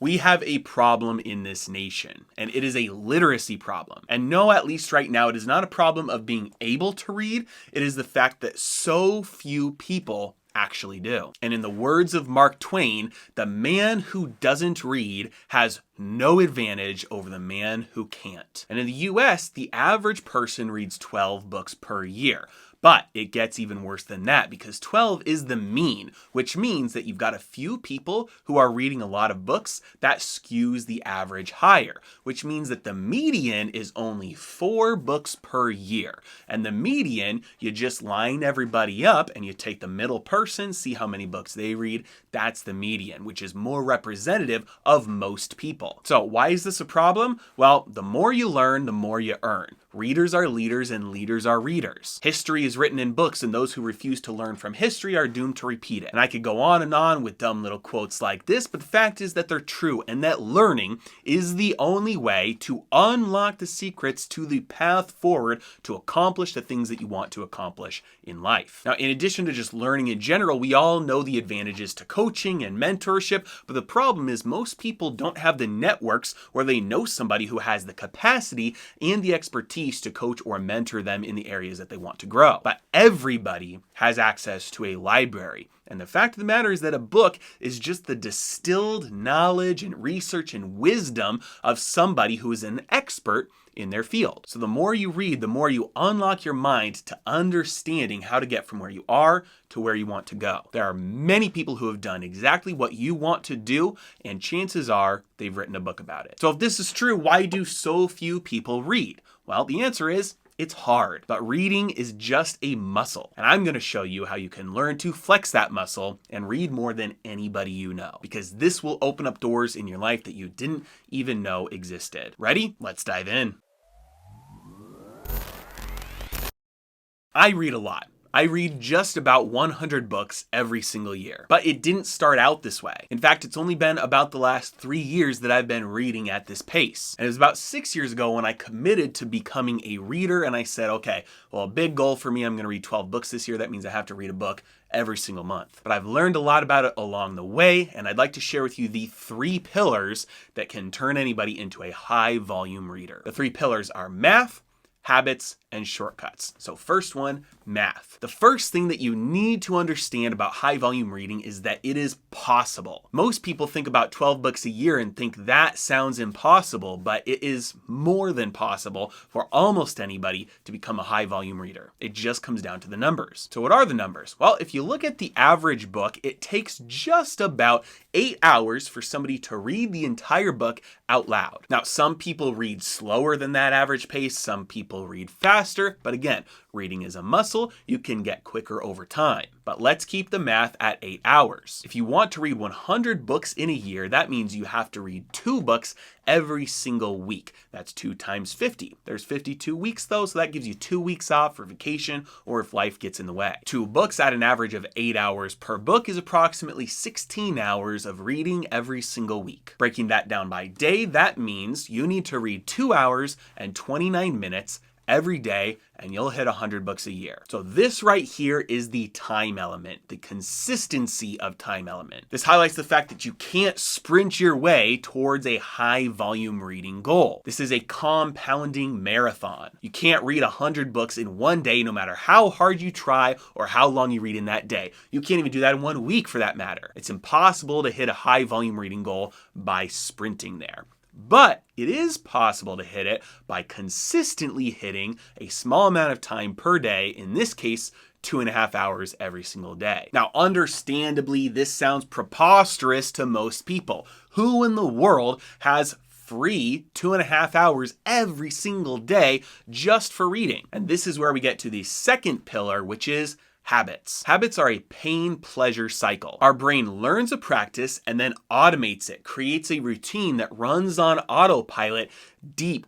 We have a problem in this nation, and it is a literacy problem. And no, at least right now, it is not a problem of being able to read. It is the fact that so few people actually do. And in the words of Mark Twain, the man who doesn't read has no advantage over the man who can't. And in the US, the average person reads 12 books per year. But it gets even worse than that because 12 is the mean, which means that you've got a few people who are reading a lot of books. That skews the average higher, which means that the median is only 4 books per year. And the median, you just line everybody up and you take the middle person, see how many books they read. That's the median, which is more representative of most people. So why is this a problem? Well, the more you learn, the more you earn. Readers are leaders and leaders are readers. History is written in books and those who refuse to learn from history are doomed to repeat it. And I could go on and on with dumb little quotes like this, but the fact is that they're true and that learning is the only way to unlock the secrets to the path forward to accomplish the things that you want to accomplish in life. Now, in addition to just learning in general, we all know the advantages to coaching and mentorship, but the problem is most people don't have the networks where they know somebody who has the capacity and the expertise to coach or mentor them in the areas that they want to grow. But everybody has access to a library. And the fact of the matter is that a book is just the distilled knowledge and research and wisdom of somebody who is an expert in their field. So the more you read, the more you unlock your mind to understanding how to get from where you are to where you want to go. There are many people who have done exactly what you want to do, and chances are they've written a book about it. So if this is true, why do so few people read? Well, the answer is it's hard, but reading is just a muscle. And I'm going to show you how you can learn to flex that muscle and read more than anybody you know, because this will open up doors in your life that you didn't even know existed. Ready? Let's dive in. I read a lot. I read just about 100 books every single year, but it didn't start out this way. In fact, it's only been about the last 3 years that I've been reading at this pace. And it was about 6 years ago when I committed to becoming a reader and I said, okay, well, a big goal for me, I'm going to read 12 books this year. That means I have to read a book every single month. But I've learned a lot about it along the way, and I'd like to share with you the 3 pillars that can turn anybody into a high volume reader. The 3 pillars are math, habits, and shortcuts. So first one, math. The first thing that you need to understand about high volume reading is that it is possible. Most people think about 12 books a year and think that sounds impossible, but it is more than possible for almost anybody to become a high volume reader. It just comes down to the numbers. So what are the numbers? Well, if you look at the average book, it takes just about 8 hours for somebody to read the entire book out loud. Now, some people read slower than that average pace, some people read faster, but again, reading is a muscle. You can get quicker over time. But let's keep the math at 8 hours. If you want to read 100 books in a year, that means you have to read 2 books every single week. That's 2 times 50. There's 52 weeks though, so that gives you 2 weeks off for vacation or if life gets in the way. 2 books at an average of 8 hours per book is approximately 16 hours of reading every single week. Breaking that down by day, that means you need to read 2 hours and 29 minutes every day, and you'll hit 100 books a year. So this right here is the time element, the consistency of time element. This highlights the fact that you can't sprint your way towards a high volume reading goal. This is a compounding marathon. You can't read 100 books in one day, no matter how hard you try or how long you read in that day. You can't even do that in 1 week for that matter. It's impossible to hit a high volume reading goal by sprinting there. But it is possible to hit it by consistently hitting a small amount of time per day, in this case, 2.5 hours every single day. Now, understandably, this sounds preposterous to most people. Who in the world has free 2.5 hours every single day just for reading? And this is where we get to the second pillar, which is habits. Habits are a pain-pleasure cycle. Our brain learns a practice and then automates it, creates a routine that runs on autopilot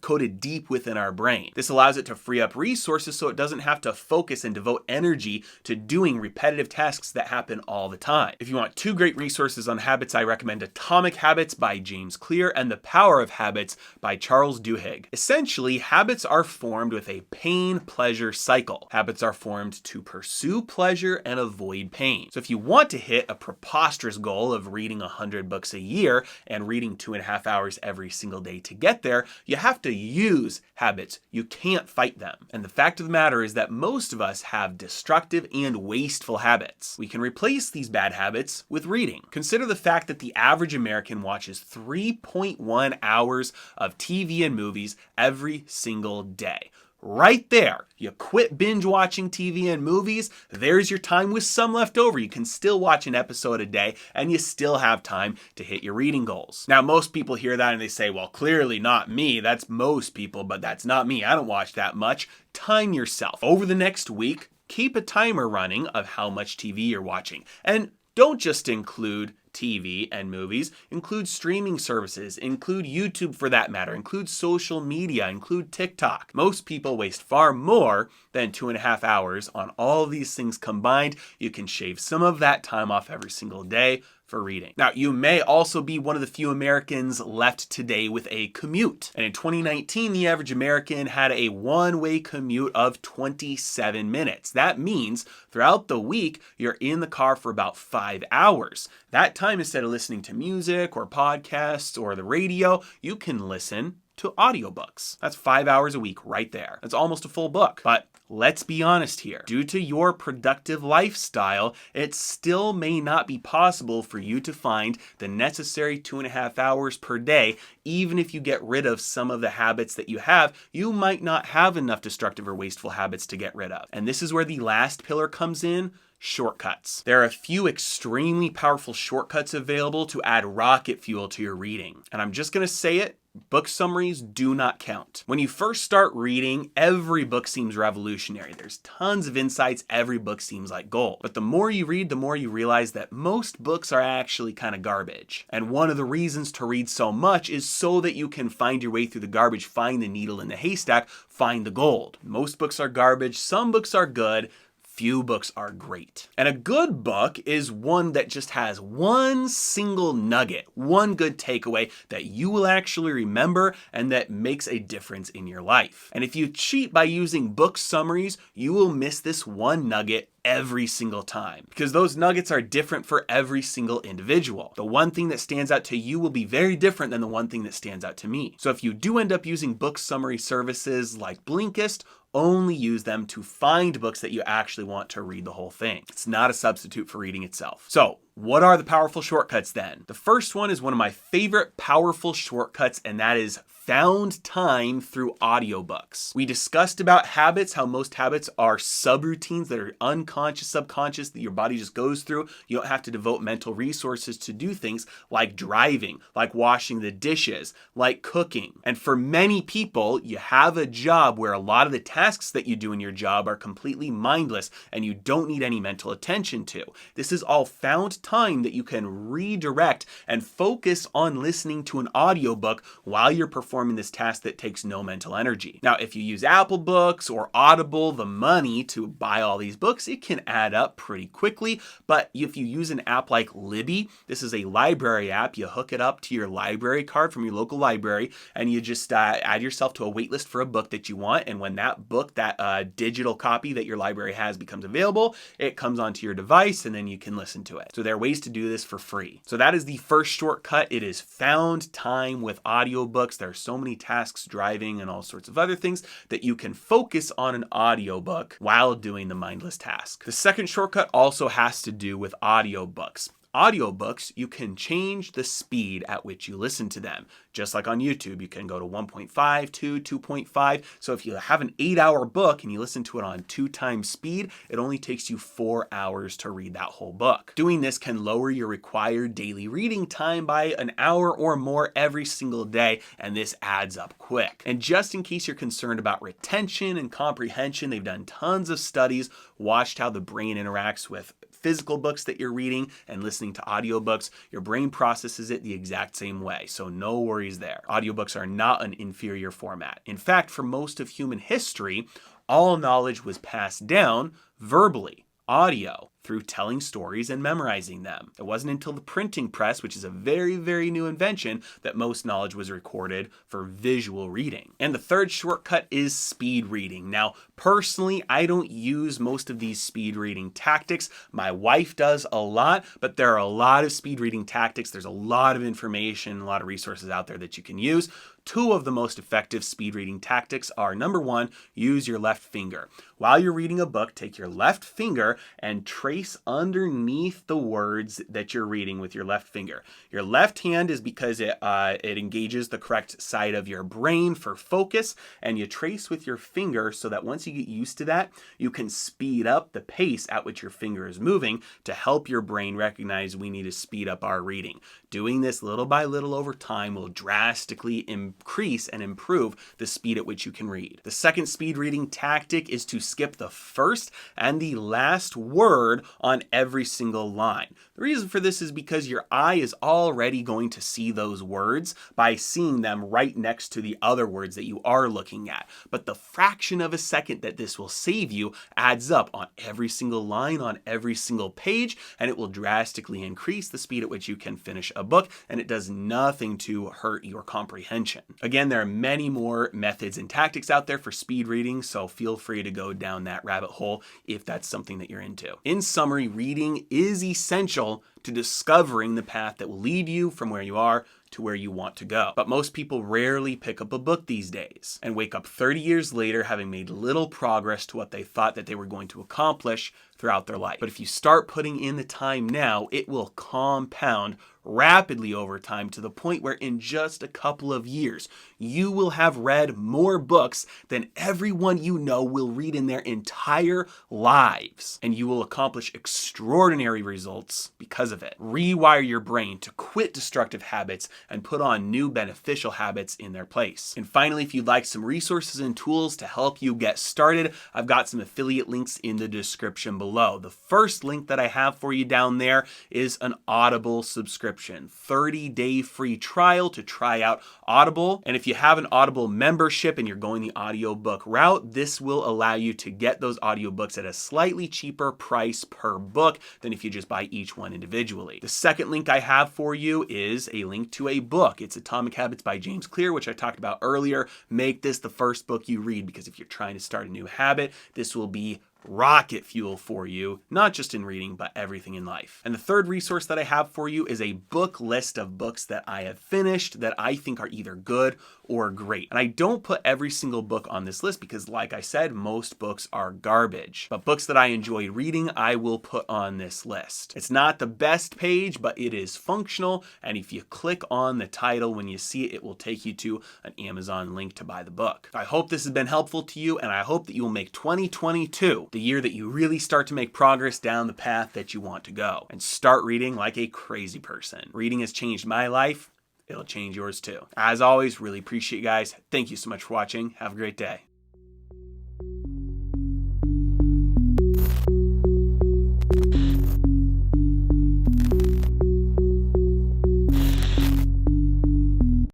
coded deep within our brain. This allows it to free up resources so it doesn't have to focus and devote energy to doing repetitive tasks that happen all the time. If you want 2 great resources on habits, I recommend Atomic Habits by James Clear and The Power of Habits by Charles Duhigg. Essentially, habits are formed with a pain-pleasure cycle. Habits are formed to pursue pleasure and avoid pain. So if you want to hit a preposterous goal of reading 100 books a year and reading 2.5 hours every single day to get there, you have to use habits. You can't fight them. And the fact of the matter is that most of us have destructive and wasteful habits. We can replace these bad habits with reading. Consider the fact that the average American watches 3.1 hours of TV and movies every single day. Right there, you quit binge watching TV and movies, there's your time with some left over. You can still watch an episode a day and you still have time to hit your reading goals. Now, most people hear that and they say, well, clearly not me. That's most people, but that's not me. I don't watch that much. Time yourself. Over the next week, keep a timer running of how much TV you're watching. And don't just include TV and movies, include streaming services, include YouTube for that matter, include social media, include TikTok. Most people waste far more than 2.5 hours on all of these things combined. You can shave some of that time off every single day for reading. Now, you may also be one of the few Americans left today with a commute. And in 2019, the average American had a one-way commute of 27 minutes. That means throughout the week, you're in the car for about 5 hours. That time, instead of listening to music or podcasts or the radio, you can listen to audiobooks. That's 5 hours a week right there. That's almost a full book. But let's be honest here. Due to your productive lifestyle, it still may not be possible for you to find the necessary 2.5 hours per day. Even if you get rid of some of the habits that you have, you might not have enough destructive or wasteful habits to get rid of. And this is where the last pillar comes in. Shortcuts. There are a few extremely powerful shortcuts available to add rocket fuel to your reading. And I'm just going to say it. Book summaries do not count. When you first start reading, every book seems revolutionary. There's tons of insights. Every book seems like gold. But the more you read, the more you realize that most books are actually kind of garbage. And one of the reasons to read so much is so that you can find your way through the garbage, find the needle in the haystack, find the gold. Most books are garbage. Some books are good. Few books are great. And a good book is one that just has one single nugget, one good takeaway that you will actually remember and that makes a difference in your life. And if you cheat by using book summaries, you will miss this one nugget every single time because those nuggets are different for every single individual. The one thing that stands out to you will be very different than the one thing that stands out to me. So if you do end up using book summary services like Blinkist, only use them to find books that you actually want to read the whole thing. It's not a substitute for reading itself. So what are the powerful shortcuts then? The first one is one of my favorite powerful shortcuts, and that is found time through audiobooks. We discussed about habits, how most habits are subroutines that are unconscious, subconscious, that your body just goes through. You don't have to devote mental resources to do things like driving, like washing the dishes, like cooking. And for many people, you have a job where a lot of the tasks that you do in your job are completely mindless and you don't need any mental attention to. This is all found time that you can redirect and focus on listening to an audiobook while you're performing this task that takes no mental energy. Now, if you use Apple Books or Audible, the money to buy all these books, it can add up pretty quickly. But if you use an app like Libby, this is a library app. You hook it up to your library card from your local library, and you just add yourself to a wait list for a book that you want. And when that book, that digital copy that your library has becomes available, it comes onto your device and then you can listen to it. So there are ways to do this for free. So that is the first shortcut. It is found time with audiobooks. There are so many tasks, driving and all sorts of other things, that you can focus on an audiobook while doing the mindless task. The second shortcut also has to do with audiobooks. Audiobooks, you can change the speed at which you listen to them. Just like on YouTube, you can go to 1.5 to 2.5. So if you have an 8-hour book and you listen to it on 2 times speed, it only takes you 4 hours to read that whole book. Doing this can lower your required daily reading time by an hour or more every single day, and this adds up quick. And just in case you're concerned about retention and comprehension, they've done tons of studies, watched how the brain interacts with physical books that you're reading and listening to audiobooks. Your brain processes it the exact same way, so no worries there. Audiobooks are not an inferior format. In fact, for most of human history, all knowledge was passed down verbally. Audio. through telling stories and memorizing them. It wasn't until the printing press, which is a very, very new invention, that most knowledge was recorded for visual reading. And the third shortcut is speed reading. Now, personally, I don't use most of these speed reading tactics. My wife does a lot, but there are a lot of speed reading tactics. There's a lot of information, a lot of resources out there that you can use. Two of the most effective speed reading tactics are, number one, use your left finger. While you're reading a book, take your left finger and trace underneath the words that you're reading with your left finger. Your left hand is because it engages the correct side of your brain for focus, and you trace with your finger so that once you get used to that, you can speed up the pace at which your finger is moving to help your brain recognize we need to speed up our reading. Doing this little by little over time will drastically increase and improve the speed at which you can read. The second speed reading tactic is to skip the first and the last word on every single line. The reason for this is because your eye is already going to see those words by seeing them right next to the other words that you are looking at. But the fraction of a second that this will save you adds up on every single line, on every single page, and it will drastically increase the speed at which you can finish a book, and it does nothing to hurt your comprehension. Again, there are many more methods and tactics out there for speed reading, so feel free to go down that rabbit hole if that's something that you're into. In summary, reading is essential to discovering the path that will lead you from where you are to where you want to go. But most people rarely pick up a book these days and wake up 30 years later having made little progress to what they thought that they were going to accomplish throughout their life. But if you start putting in the time now, it will compound rapidly over time to the point where in just a couple of years, you will have read more books than everyone you know will read in their entire lives. And you will accomplish extraordinary results because of it. Rewire your brain to quit destructive habits and put on new beneficial habits in their place. And finally, if you'd like some resources and tools to help you get started, I've got some affiliate links in the description below. The first link that I have for you down there is an Audible subscription. 30-day free trial to try out Audible. And if you have an Audible membership and you're going the audiobook route, this will allow you to get those audiobooks at a slightly cheaper price per book than if you just buy each one individually. The second link I have for you is a link to a book. It's Atomic Habits by James Clear, which I talked about earlier. Make this the first book you read, because if you're trying to start a new habit, this will be rocket fuel for you, not just in reading, but everything in life. And the third resource that I have for you is a book list of books that I have finished that I think are either good or great. And I don't put every single book on this list because, like I said, most books are garbage. But books that I enjoy reading, I will put on this list. It's not the best page, but it is functional. And if you click on the title when you see it, it will take you to an Amazon link to buy the book. I hope this has been helpful to you, and I hope that you will make 2022 the year that you really start to make progress down the path that you want to go and start reading like a crazy person. Reading has changed my life. It'll change yours too. As always, really appreciate you guys. Thank you so much for watching. Have a great day.